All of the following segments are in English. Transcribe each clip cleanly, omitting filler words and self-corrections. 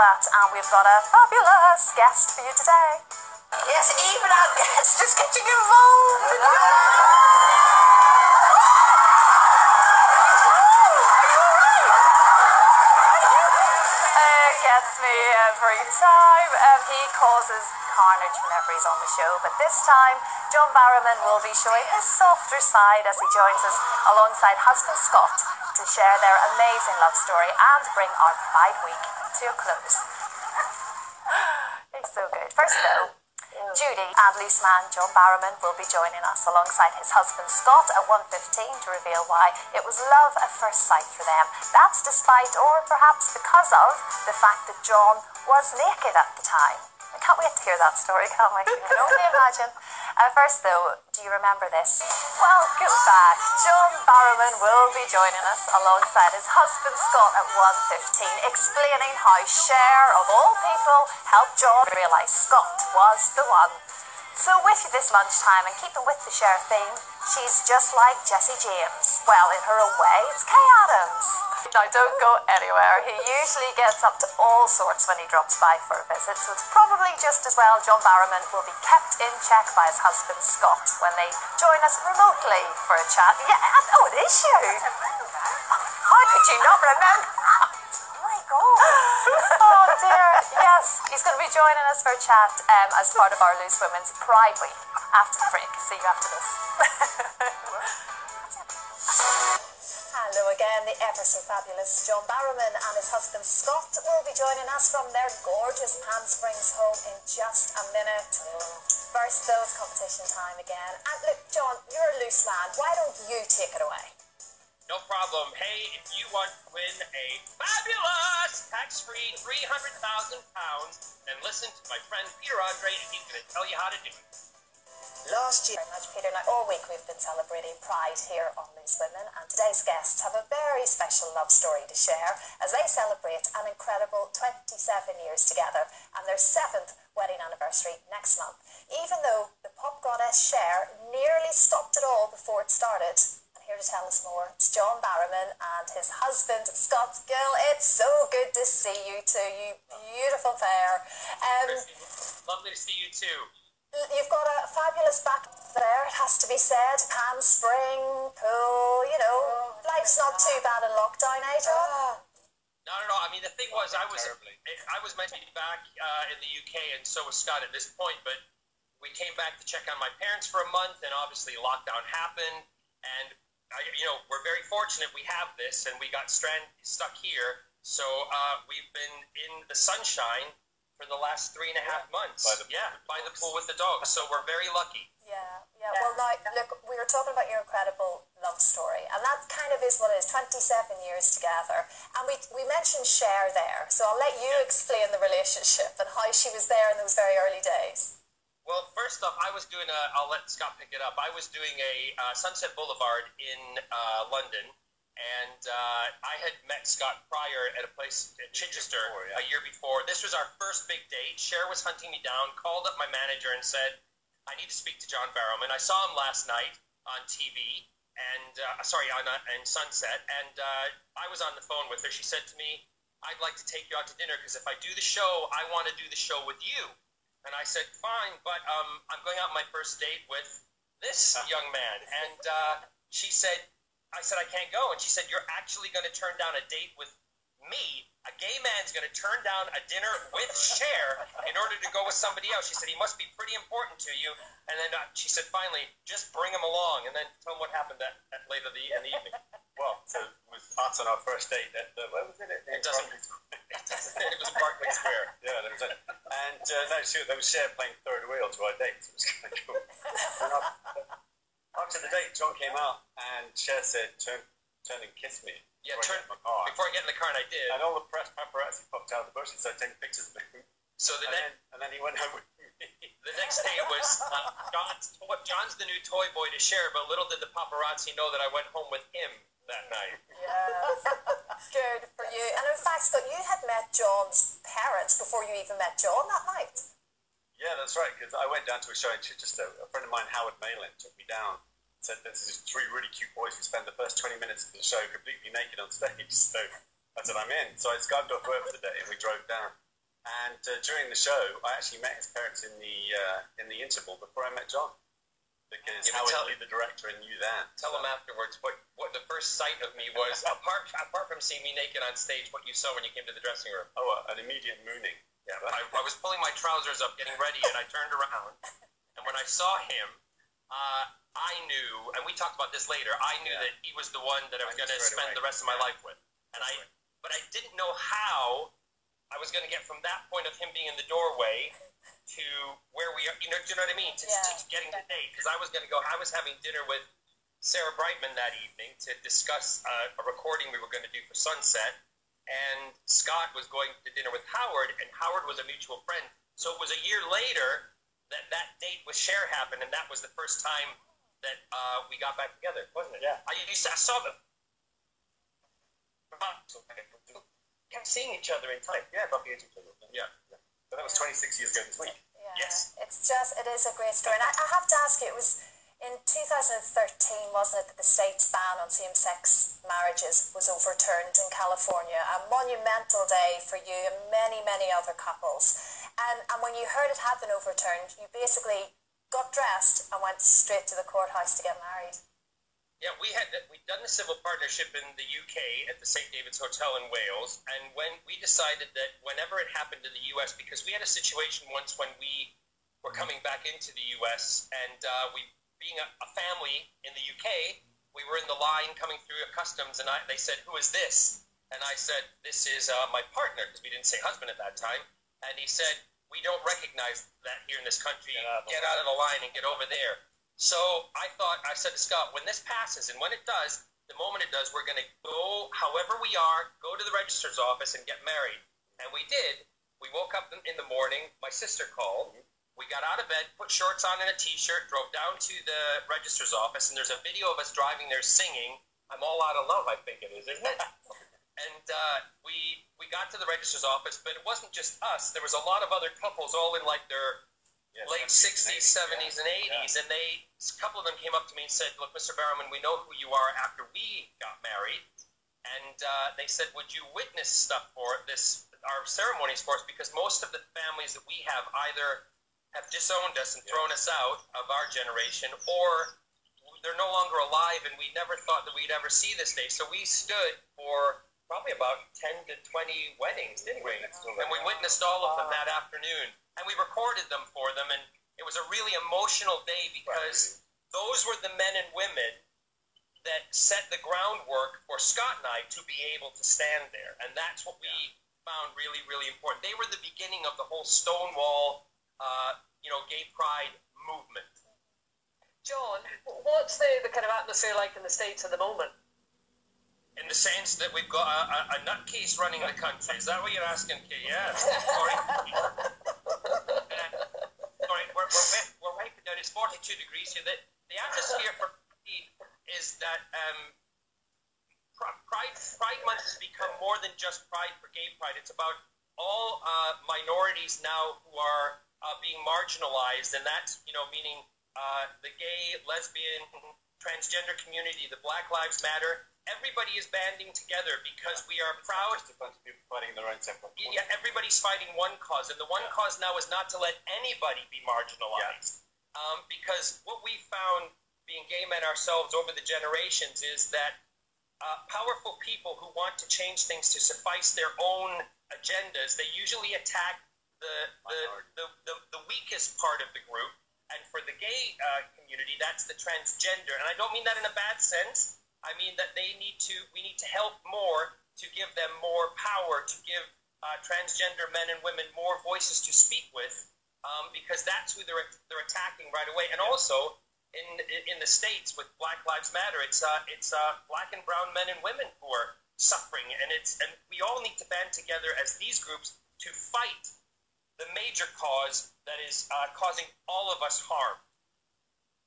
that, and we've got a fabulous guest for you today. Yes, even our guest is getting involved. Gets me every time. He causes carnage whenever he's on the show, but this time John Barrowman will be showing his softer side as he joins us alongside husband Scott to share their amazing love story and bring our Pride Week to a close. He's so good. First though, Judy and loose man John Barrowman will be joining us alongside his husband Scott at 1:15 to reveal why it was love at first sight for them. That's despite, or perhaps because of, the fact that John was naked at the time. I can't wait to hear that story, can we? You can only imagine. First though, do you remember this? Welcome back. John Barrowman will be joining us alongside his husband Scott at 1:15, explaining how Cher, of all people, helped John realise Scott was the one. So with you this lunchtime, and keeping with the Cher theme, she's just like Jessie James. Well, in her own way, it's Kay Adams. Now, don't go anywhere. He usually gets up to all sorts when he drops by for a visit, so it's probably just as well John Barrowman will be kept in check by his husband Scott when they join us remotely for a chat. Yeah, oh, it is you. How could you not remember? Oh my God. Oh dear, yes. He's going to be joining us for a chat as part of our Loose Women's Pride Week after the break. See you after this. Hello again, the ever so fabulous John Barrowman and his husband Scott will be joining us from their gorgeous Palm Springs home in just a minute. First though, it's competition time again. And look, John, you're a loose man. Why don't you take it away? No problem. Hey, if you want to win a fabulous tax-free £300,000, then listen to my friend Peter Andre, and he's going to tell you how to do it. Last year, very much, Peter. Now, all week we've been celebrating Pride here on Loose Women, and today's guests have a very special love story to share as they celebrate an incredible 27 years together and their 7th wedding anniversary next month. Even though the pop goddess Cher nearly stopped it all before it started. And here to tell us more, it's John Barrowman and his husband Scott Gill. It's so good to see you two, you beautiful pair. Lovely to see you too. You've got a fabulous back there, it has to be said. Palm Spring, pool, you know, life's not too bad in lockdown, eh, John? No. I mean, the thing was, I was meant to be back in the UK, and so was Scott at this point, but we came back to check on my parents for a month, and obviously lockdown happened, and, we're very fortunate we have this, and we got stuck here, so we've been in the sunshine for the last 3.5 months. By the pool with the dogs. So we're very lucky. Yeah. Well, now, look, we were talking about your incredible love story, and that kind of is what it is, 27 years together. And we mentioned Cher there, so I'll let you explain the relationship and how she was there in those very early days. Well, first off, I'll let Scott pick it up. I was doing a Sunset Boulevard in London, and I had met Scott prior at a place in Chichester a year before. This was our first big date. Cher was hunting me down, called up my manager and said, I need to speak to John Barrowman. I saw him last night on TV, and on Sunset, and I was on the phone with her. She said to me, I'd like to take you out to dinner because if I do the show, I want to do the show with you. And I said, fine, but I'm going out on my first date with this young man. And I said, I can't go. And she said, you're actually going to turn down a date with me. A gay man's going to turn down a dinner with Cher in order to go with somebody else. She said, he must be pretty important to you. And then she said, finally, just bring him along. And then tell him what happened later in the evening. Well, so it was us on our first date at where was it? It was Barclay Square. Yeah, there was it. And there was Cher playing third wheel to our date. So it was kind of cool. After the date, John came out and Cher said, turn and kiss me. Yeah, before I get in the car, and I did. And all the press paparazzi popped out of the bush and started taking pictures of him. So and then he went home with me. The next day was John's the new toy boy to Cher, but little did the paparazzi know that I went home with him that night. Yes. Good for you. And in fact, Scott, you had met John's parents before you even met John that night. Yeah, that's right, because I went down to a show in Chichester. A friend of mine, Howard Malin, took me down. Said there's these 3 really cute boys who spend the first 20 minutes of the show completely naked on stage. So I said, I'm in. So I Skyped off work for the day and we drove down. And during the show, I actually met his parents in the interval before I met John. Because Howard Lee, the director, and knew that. Tell him afterwards what the first sight of me was, apart from seeing me naked on stage, what you saw when you came to the dressing room. Oh, an immediate mooning. Yeah, I was pulling my trousers up, getting ready, and I turned around. And when I saw him, I knew, and we talked about this later, I knew that he was the one that I was going to spend the rest of my life with. But I didn't know how I was going to get from that point of him being in the doorway to where we are, do you know what I mean? To getting to date, because I was going to go. I was having dinner with Sarah Brightman that evening to discuss a recording we were going to do for Sunset, and Scott was going to dinner with Howard, and Howard was a mutual friend. So it was a year later that date with Cher happened, and that was the first time that we got back together, wasn't it? Yeah. I saw them. Kept seeing each other in time. Yeah, bumping into each other. Yeah. So that was 26 years ago this week. Yeah. Yes. It is a great story. And I have to ask you, it was in 2013, wasn't it, that the state's ban on same-sex marriages was overturned in California? A monumental day for you and many, many other couples. And when you heard it had been overturned, you basically got dressed and went straight to the courthouse to get married. Yeah, we'd done the civil partnership in the UK at the St. David's Hotel in Wales, and when we decided that whenever it happened in the US, because we had a situation once when we were coming back into the US, and we, being a family in the UK, we were in the line coming through customs, and they said, "Who is this?" And I said, "This is my partner," because we didn't say husband at that time. And he said, "We don't recognize that here in this country. Get out of the line and get over there." So I said to Scott, when this passes, and when it does, the moment it does, we're going to go, however we are, go to the registrar's office and get married. And we did. We woke up in the morning. My sister called. We got out of bed, put shorts on and a T-shirt, drove down to the registrar's office, and there's a video of us driving there singing, "I'm All Out of Love," I think it is, isn't it? And we got to the registrar's office, but it wasn't just us. There was a lot of other couples, all in like their late 60s, 70s, and 80s, and a couple of them came up to me and said, "Look, Mr. Barrowman, we know who you are after we got married," and they said, "Would you witness stuff for our ceremonies for us, because most of the families that we have either have disowned us and thrown us out of our generation, or they're no longer alive, and we never thought that we'd ever see this day." So we stood for probably about 10 to 20 weddings, didn't we? And we witnessed all of them that afternoon. And we recorded them for them, and it was a really emotional day because those were the men and women that set the groundwork for Scott and I to be able to stand there. And that's what we found really, really important. They were the beginning of the whole Stonewall, gay pride movement. John, what's the kind of atmosphere like in the States at the moment? In the sense that we've got a nutcase running the country. Is that what you're asking, Kate? Yeah. Sorry. Sorry, we're wiping down. It's 42 degrees here. The atmosphere for me is that Pride Month has become more than just Pride for Gay Pride. It's about all minorities now who are being marginalized, and that's, meaning the gay, lesbian, transgender community, the Black Lives Matter. Everybody is banding together because we are proud. Just a bunch of people fighting their own separate cause. Yeah, everybody's fighting one cause, and the one cause now is not to let anybody be marginalized. Because what we found, being gay men ourselves over the generations, is that powerful people who want to change things to suffice their own agendas, they usually attack the weakest part of the group. And for the gay community, that's the transgender. And I don't mean that in a bad sense. I mean that we need to help more to give them more power, to give transgender men and women more voices to speak with, because that's who they're attacking right away. And also in the States with Black Lives Matter, it's black and brown men and women who are suffering, and we all need to band together as these groups to fight the major cause that is causing all of us harm.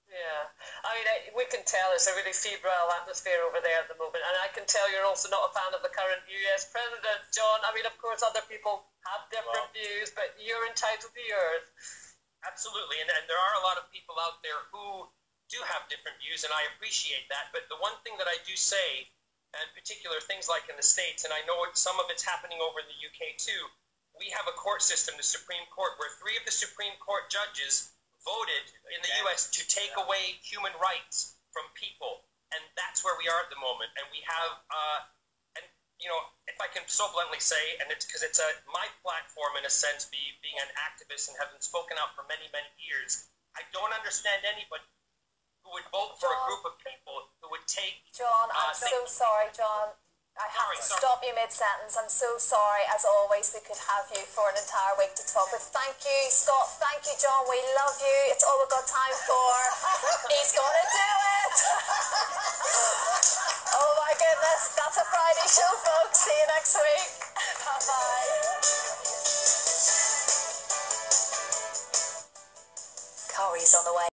Yeah, I mean, we can tell it's a really febrile atmosphere over there at the moment, and I can tell you're also not a fan of the current US president, John. I mean, of course, other people have different views, but you're entitled to yours. Absolutely, and there are a lot of people out there who do have different views, and I appreciate that. But the one thing that I do say, in particular things like in the States, and I know some of it's happening over in the UK too, we have a court system, the Supreme Court, where 3 of the Supreme Court judges voted in the U.S. to take away human rights from people. And that's where we are at the moment. And we have, if I can so bluntly say, and it's because it's my platform in a sense, being an activist and having spoken out for many, many years, I don't understand anybody who would vote for a group of people who would take... John, I'm so sorry, John. I have to stop you mid-sentence. I'm so sorry. As always, we could have you for an entire week to talk with. Thank you, Scott. Thank you, John. We love you. It's all we've got time for. He's going to do it. Oh, my goodness. That's a Friday show, folks. See you next week. Bye-bye. Corey's on the way.